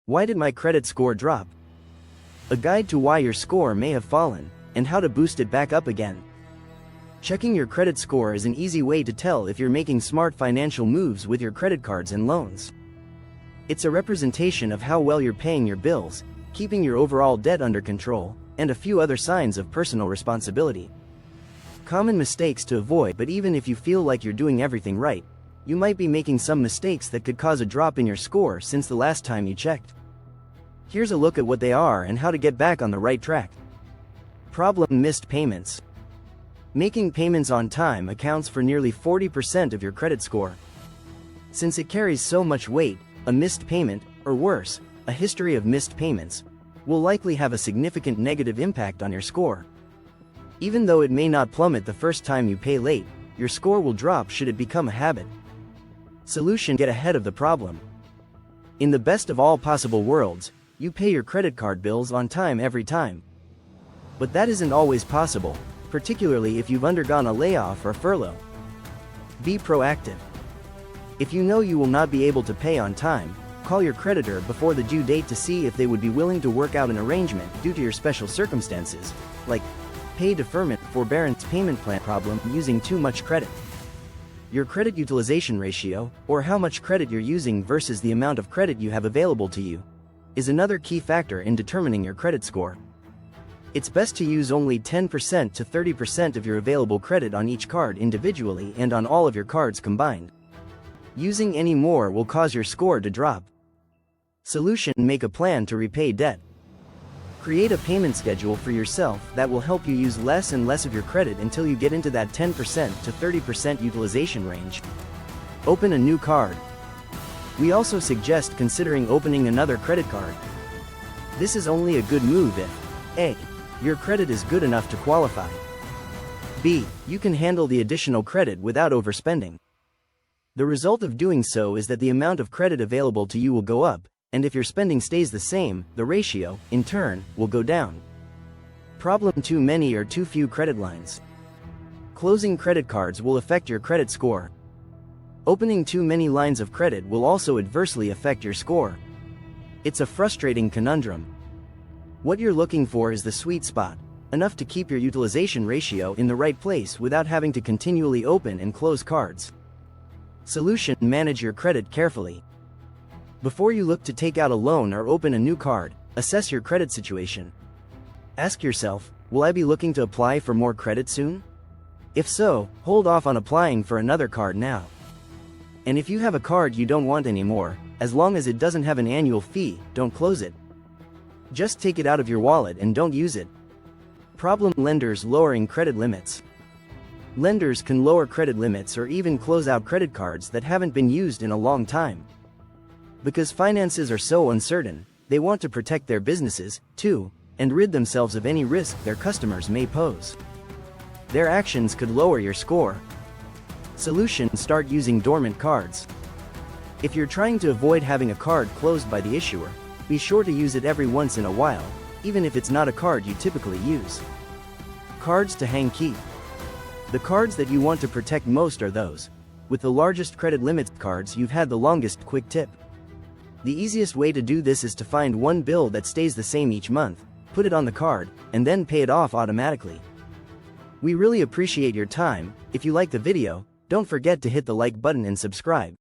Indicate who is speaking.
Speaker 1: Why did my credit score drop? A guide to why your score may have fallen, and how to boost it back up again. Checking your credit score is an easy way to tell if you're making smart financial moves with your credit cards and loans. It's a representation of how well you're paying your bills, keeping your overall debt under control, and a few other signs of personal responsibility. Common mistakes to avoid. But even if you feel like you're doing everything right, you might be making some mistakes that could cause a drop in your score since the last time you checked. Here's a look at what they are and how to get back on the right track. Problem: missed payments. Making payments on time accounts for nearly 40% of your credit score. Since it carries so much weight, a missed payment, or worse, a history of missed payments, will likely have a significant negative impact on your score. Even though it may not plummet the first time you pay late, your score will drop should it become a habit. Solution: get ahead of the problem. In the best of all possible worlds, you pay your credit card bills on time every time. But that isn't always possible, particularly if you've undergone a layoff or furlough. Be proactive. If you know you will not be able to pay on time, call your creditor before the due date to see if they would be willing to work out an arrangement due to your special circumstances, like pay deferment, forbearance, payment plan. Problem: using too much credit. Your credit utilization ratio, or how much credit you're using versus the amount of credit you have available to you, is another key factor in determining your credit score. It's best to use only 10% to 30% of your available credit on each card individually and on all of your cards combined. Using any more will cause your score to drop. Solution: make a plan to repay debt. Create a payment schedule for yourself that will help you use less and less of your credit until you get into that 10% to 30% utilization range. Open a new card. We also suggest considering opening another credit card. This is only a good move if A. Your credit is good enough to qualify. B. You can handle the additional credit without overspending. The result of doing so is that the amount of credit available to you will go up, and if your spending stays the same, the ratio, in turn, will go down. Problem: too many or too few credit lines. Closing credit cards will affect your credit score. Opening too many lines of credit will also adversely affect your score. It's a frustrating conundrum. What you're looking for is the sweet spot, enough to keep your utilization ratio in the right place without having to continually open and close cards. Solution: manage your credit carefully. Before you look to take out a loan or open a new card, assess your credit situation. Ask yourself, will I be looking to apply for more credit soon? If so, hold off on applying for another card now. And if you have a card you don't want anymore, as long as it doesn't have an annual fee, don't close it. Just take it out of your wallet and don't use it. Problem: lenders lowering credit limits. Lenders can lower credit limits or even close out credit cards that haven't been used in a long time. Because finances are so uncertain, they want to protect their businesses, too, and rid themselves of any risk their customers may pose. Their actions could lower your score. Solution: start using dormant cards. If you're trying to avoid having a card closed by the issuer, be sure to use it every once in a while, even if it's not a card you typically use. Cards to hang. Keep. The cards that you want to protect most are those with the largest credit limits. Cards you've had the longest. Quick tip: the easiest way to do this is to find one bill that stays the same each month, put it on the card, and then pay it off automatically. We really appreciate your time. If you like the video, don't forget to hit the like button and subscribe.